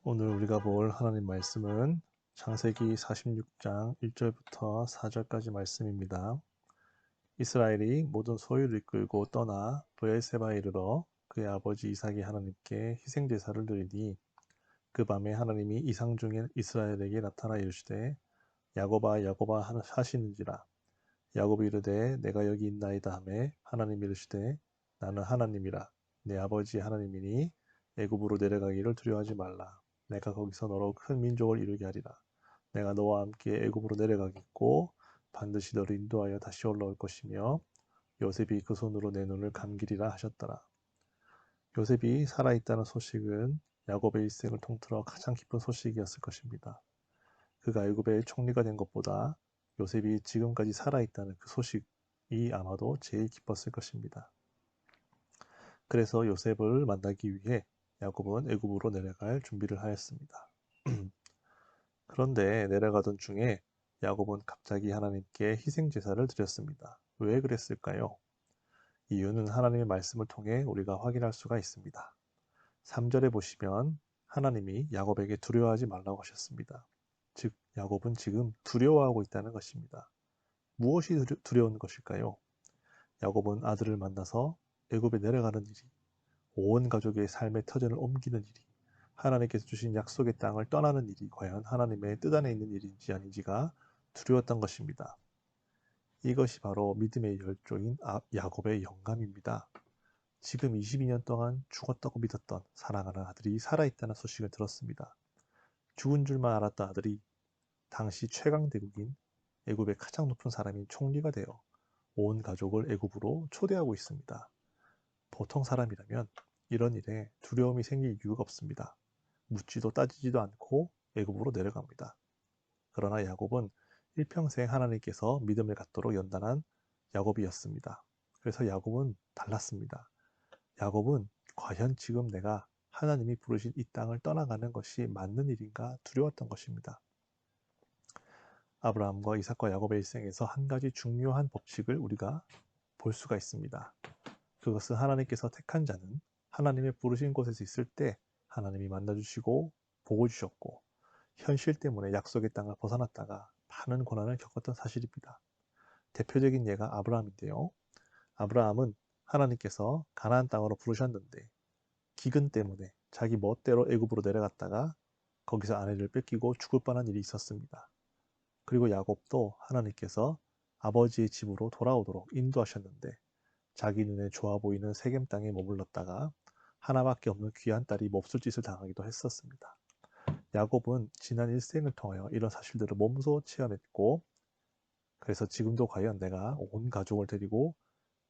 오늘 우리가 볼 하나님 말씀은 창세기 46장 1절부터 4절까지 말씀입니다. 이스라엘이 모든 소유를 이끌고 떠나 브엘세바에 이르러 그의 아버지 이삭이 하나님께 희생제사를 드리니 그 밤에 하나님이 이상 중에 이스라엘에게 나타나 이르시되 야곱아 야곱아 하시는지라. 야곱이 이르되 내가 여기 있나이다 하매 하나님이 이르시되 나는 하나님이라 내 아버지 하나님이니 애굽으로 내려가기를 두려워하지 말라. 내가 거기서 너로 큰 민족을 이루게 하리라. 내가 너와 함께 애굽으로 내려가겠고 반드시 너를 인도하여 다시 올라올 것이며 요셉이 그 손으로 내 눈을 감기리라 하셨더라. 요셉이 살아있다는 소식은 야곱의 일생을 통틀어 가장 기쁜 소식이었을 것입니다. 그가 애굽의 총리가 된 것보다 요셉이 지금까지 살아있다는 그 소식이 아마도 제일 기뻤을 것입니다. 그래서 요셉을 만나기 위해 야곱은 애굽으로 내려갈 준비를 하였습니다. 그런데 내려가던 중에 야곱은 갑자기 하나님께 희생제사를 드렸습니다. 왜 그랬을까요? 이유는 하나님의 말씀을 통해 우리가 확인할 수가 있습니다. 3절에 보시면 하나님이 야곱에게 두려워하지 말라고 하셨습니다. 즉 야곱은 지금 두려워하고 있다는 것입니다. 무엇이 두려운 것일까요? 야곱은 아들을 만나서 애굽에 내려가는 일이, 온 가족의 삶의 터전을 옮기는 일이, 하나님께서 주신 약속의 땅을 떠나는 일이 과연 하나님의 뜻 안에 있는 일인지 아닌지가 두려웠던 것입니다. 이것이 바로 믿음의 열조인 야곱의 영감입니다. 지금 22년 동안 죽었다고 믿었던 사랑하는 아들이 살아있다는 소식을 들었습니다. 죽은 줄만 알았던 아들이 당시 최강대국인 애굽의 가장 높은 사람인 총리가 되어 온 가족을 애굽으로 초대하고 있습니다. 보통 사람이라면 이런 일에 두려움이 생길 이유가 없습니다. 묻지도 따지지도 않고 애굽으로 내려갑니다. 그러나 야곱은 일평생 하나님께서 믿음을 갖도록 연단한 야곱이었습니다. 그래서 야곱은 달랐습니다. 야곱은 과연 지금 내가 하나님이 부르신 이 땅을 떠나가는 것이 맞는 일인가 두려웠던 것입니다. 아브라함과 이삭과 야곱의 일생에서 한 가지 중요한 법칙을 우리가 볼 수가 있습니다. 그것은 하나님께서 택한 자는 하나님의 부르신 곳에서 있을 때 하나님이 만나주시고 복을 주셨고 현실 때문에 약속의 땅을 벗어났다가 많은 고난을 겪었던 사실입니다. 대표적인 예가 아브라함인데요. 아브라함은 하나님께서 가나안 땅으로 부르셨는데 기근 때문에 자기 멋대로 애굽으로 내려갔다가 거기서 아내를 뺏기고 죽을 뻔한 일이 있었습니다. 그리고 야곱도 하나님께서 아버지의 집으로 돌아오도록 인도하셨는데 자기 눈에 좋아 보이는 세겜 땅에 머물렀다가 하나밖에 없는 귀한 딸이 몹쓸 짓을 당하기도 했었습니다. 야곱은 지난 일생을 통하여 이런 사실들을 몸소 체험했고 그래서 지금도 과연 내가 온 가족을 데리고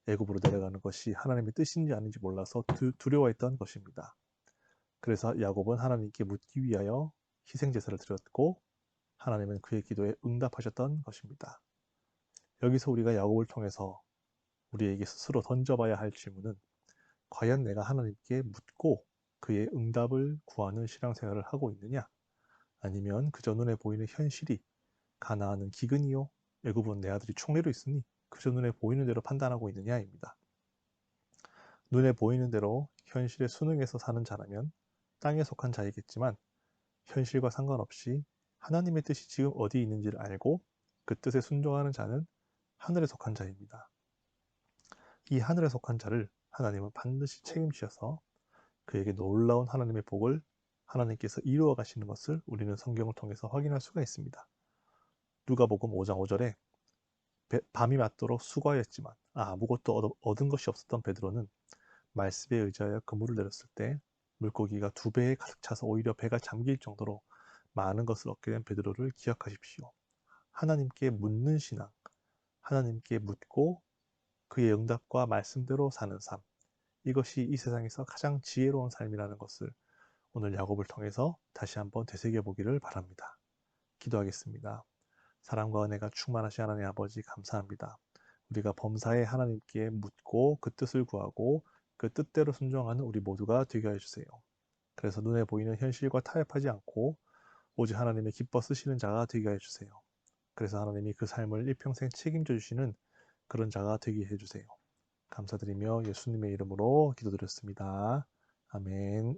애굽으로 내려가는 것이 하나님의 뜻인지 아닌지 몰라서 두려워했던 것입니다. 그래서 야곱은 하나님께 묻기 위하여 희생제사를 드렸고 하나님은 그의 기도에 응답하셨던 것입니다. 여기서 우리가 야곱을 통해서 우리에게 스스로 던져봐야 할 질문은 과연 내가 하나님께 묻고 그의 응답을 구하는 신앙생활을 하고 있느냐? 아니면 그저 눈에 보이는 현실이 가나안은 기근이요 애굽은 내 아들이 총리로 있으니 그저 눈에 보이는 대로 판단하고 있느냐입니다. 눈에 보이는 대로 현실에 순응해서 사는 자라면 땅에 속한 자이겠지만 현실과 상관없이 하나님의 뜻이 지금 어디 있는지를 알고 그 뜻에 순종하는 자는 하늘에 속한 자입니다. 이 하늘에 속한 자를 하나님은 반드시 책임지셔서 그에게 놀라운 하나님의 복을 하나님께서 이루어 가시는 것을 우리는 성경을 통해서 확인할 수가 있습니다. 누가복음 5장 5절에 밤이 맞도록 수고하였지만 아무것도 얻은 것이 없었던 베드로는 말씀에 의지하여 그물을 내렸을 때 물고기가 2배에 가득 차서 오히려 배가 잠길 정도로 많은 것을 얻게 된 베드로를 기억하십시오. 하나님께 묻는 신앙, 하나님께 묻고 그의 응답과 말씀대로 사는 삶, 이것이 이 세상에서 가장 지혜로운 삶이라는 것을 오늘 야곱을 통해서 다시 한번 되새겨보기를 바랍니다. 기도하겠습니다. 사랑과 은혜가 충만하신 하나님 아버지 감사합니다. 우리가 범사에 하나님께 묻고 그 뜻을 구하고 그 뜻대로 순종하는 우리 모두가 되게 해주세요. 그래서 눈에 보이는 현실과 타협하지 않고 오직 하나님의 기뻐 쓰시는 자가 되게 해주세요. 그래서 하나님이 그 삶을 일평생 책임져 주시는 그런 자가 되게 해주세요. 감사드리며 예수님의 이름으로 기도드렸습니다. 아멘.